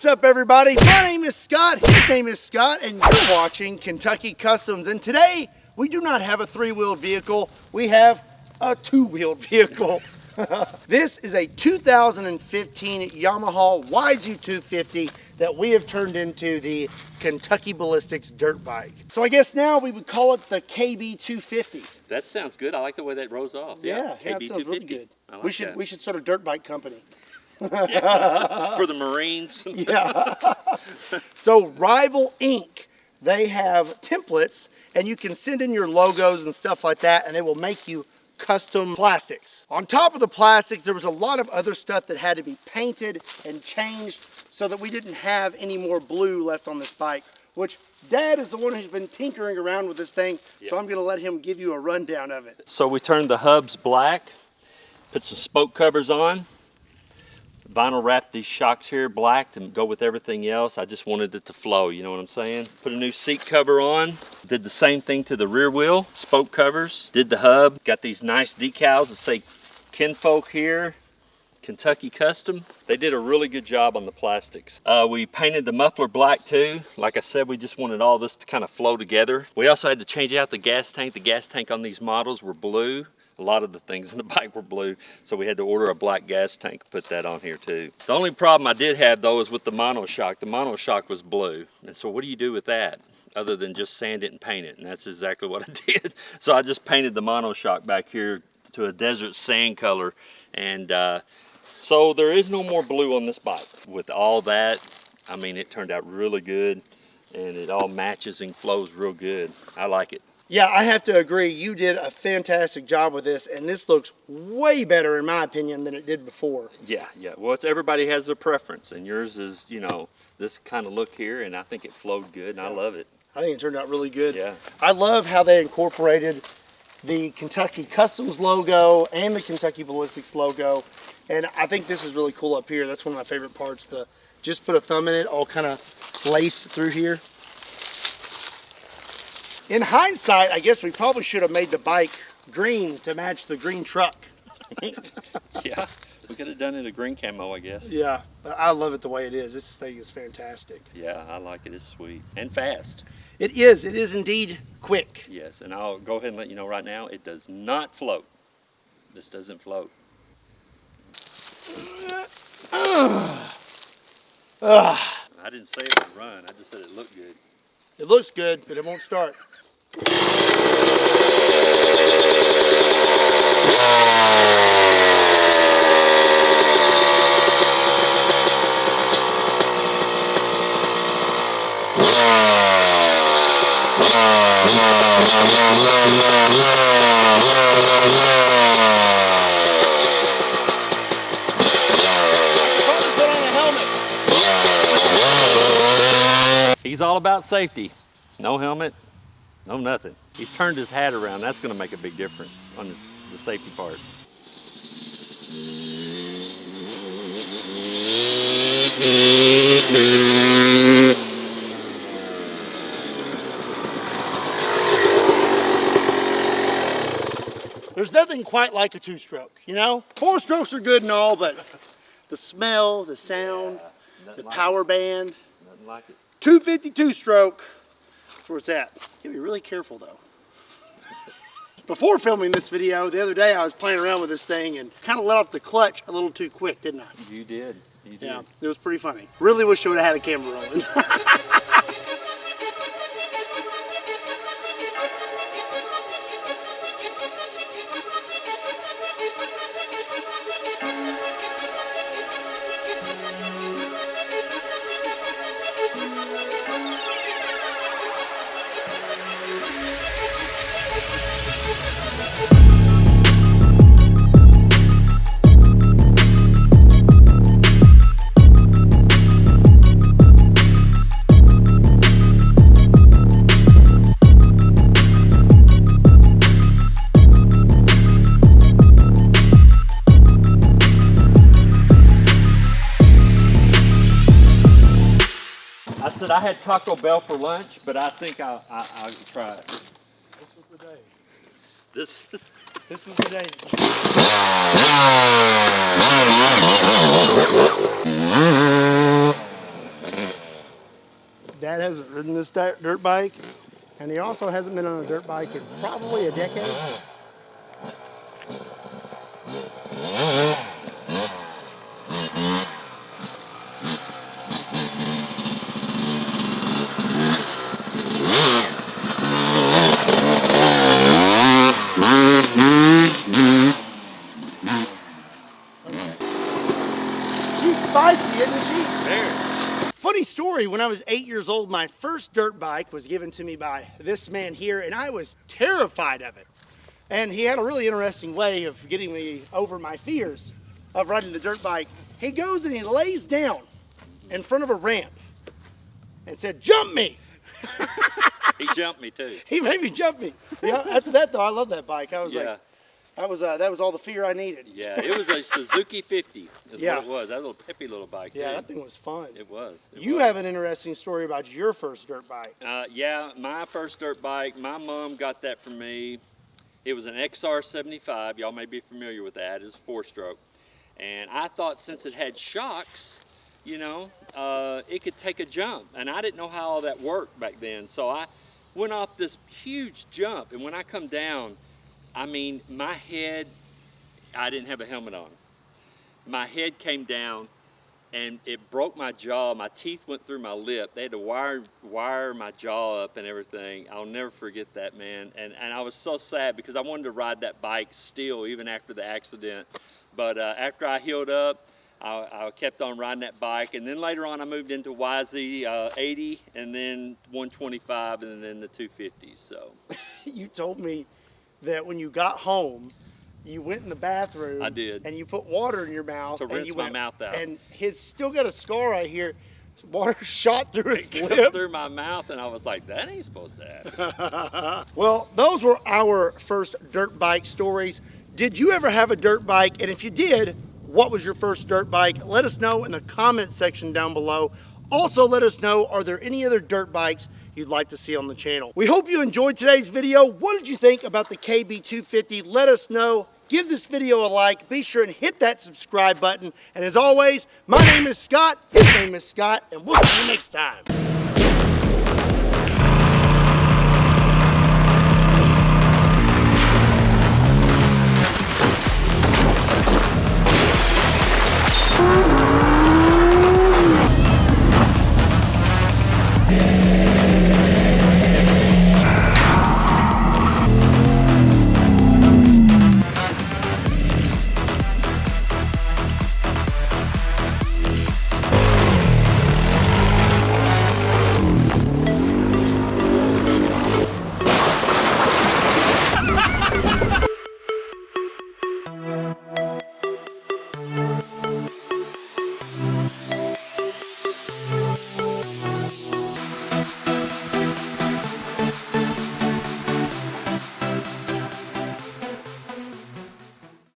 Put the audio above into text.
up, everybody? My name is Scott, his name is Scott, and you're watching Kentucky Customs. And today, we do not have a three-wheeled vehicle, we have a two-wheeled vehicle. This is a 2015 Yamaha YZ250 that we have turned into the Kentucky Ballistics dirt bike. So I guess now we would call it the KB250. That sounds good. I like the way that rolls off. Yeah, KB250. that sounds really good. Like we should start a dirt bike company. Yeah. For the Marines. Yeah. So Rival Inc., they have templates and you can send in your logos and stuff like that and they will make you custom plastics. On top of the plastics, there was a lot of other stuff that had to be painted and changed so that we didn't have any more blue left on this bike, which Dad is the one who's been tinkering around with this thing, so I'm gonna let him give you a rundown of it. So we turned the hubs black, put some spoke covers on, vinyl wrapped these shocks here black to go with everything else. I just wanted it to flow, you know what I'm saying? Put a new seat cover on, did the same thing to the rear wheel, spoke covers, did the hub, got these nice decals that say Kinfolk here, Kentucky Custom. They did a really good job on the plastics. We painted the muffler black too. Like I said, we just wanted all this to kind of flow together. We also had to change out the gas tank. The gas tank on these models were blue. A lot of the things in the bike were blue, so we had to order a black gas tank, put that on here too. The only problem I did have though is with the monoshock. The monoshock was blue, and so what do you do with that other than just sand it and paint it? And that's exactly what I did. So I just painted the monoshock back here to a desert sand color, and so there is no more blue on this bike. With all that, I mean, it turned out really good, and it all matches and flows real good. I like it. Yeah, I have to agree. You did a fantastic job with this, and this looks way better, in my opinion, than it did before. Yeah. Well, everybody has their preference, and yours is, you know, this kind of look here, and I think it flowed good, and I love it. I think it turned out really good. Yeah. I love how they incorporated the Kentucky Customs logo and the Kentucky Ballistics logo, and I think this is really cool up here. That's one of my favorite parts. Just put a thumb in it, all kind of laced through here. In hindsight, I guess we probably should have made the bike green to match the green truck. Yeah, we could have done it a green camo, I guess. Yeah, but I love it the way it is. This thing is fantastic. Yeah, I like it. It's sweet and fast. It is indeed quick. Yes, and I'll go ahead and let you know right now, it does not float. This doesn't float. I didn't say it would run, I just said it looked good. It looks good, but it won't start. He's all about safety. No helmet, no nothing. He's turned his hat around. That's going to make a big difference on the safety part. There's nothing quite like a two-stroke, you know? Four strokes are good and all, but the smell, the sound, the power band. Nothing like it. 252 stroke, that's where it's at. You gotta be really careful though. Before filming this video, the other day I was playing around with this thing and kind of let off the clutch a little too quick, didn't I? You did. You did. Yeah, it was pretty funny. Really wish I would have had a camera rolling. said I had Taco Bell for lunch, but I think I'll try it. This was the day. This was the day. Dad hasn't ridden this dirt bike, and he also hasn't been on a dirt bike in probably a decade. She's spicy, isn't she? Very. Funny story, when I was 8 years old, my first dirt bike was given to me by this man here, and I was terrified of it. And he had a really interesting way of getting me over my fears of riding the dirt bike. He goes and he lays down in front of a ramp and said, "Jump me." He jumped me too. He made me jump me. Yeah, after that though, I love that bike. I was Yeah. like, that was all the fear I needed. Yeah, it was a Suzuki 50 is Yeah. what it was. That little peppy little bike. Yeah, too. that thing was fun. It was. It You was. have an interesting story about your first dirt bike. Yeah, my first dirt bike, my mom got that for me. It was an XR75. Y'all may be familiar with that. It's a 4-stroke. And I thought since it had shocks, you know, it could take a jump. And I didn't know how all that worked back then. So I went off this huge jump. And when I come down, I mean, my head, I didn't have a helmet on. My head came down and it broke my jaw. My teeth went through my lip. They had to wire my jaw up and everything. I'll never forget that, man. And I was so sad because I wanted to ride that bike still, even after the accident. But after I healed up, I kept on riding that bike. And then later on, I moved into YZ 80 and then 125 and then the 250. So You told me that when you got home, you went in the bathroom. I did. And you put water in your mouth. To and rinse you my went, mouth out. And he's still got a scar right here. Water shot through his it lip. through my mouth, and I was like, that ain't supposed to happen. Well, those were our first dirt bike stories. Did you ever have a dirt bike? And if you did, what was your first dirt bike? Let us know in the comment section down below. Also, let us know, are there any other dirt bikes you'd like to see on the channel? We hope you enjoyed today's video. What did you think about the KB250? Let us know. Give this video a like. Be sure and hit that subscribe button. And as always, my name is Scott. His name is Scott. And we'll see you next time.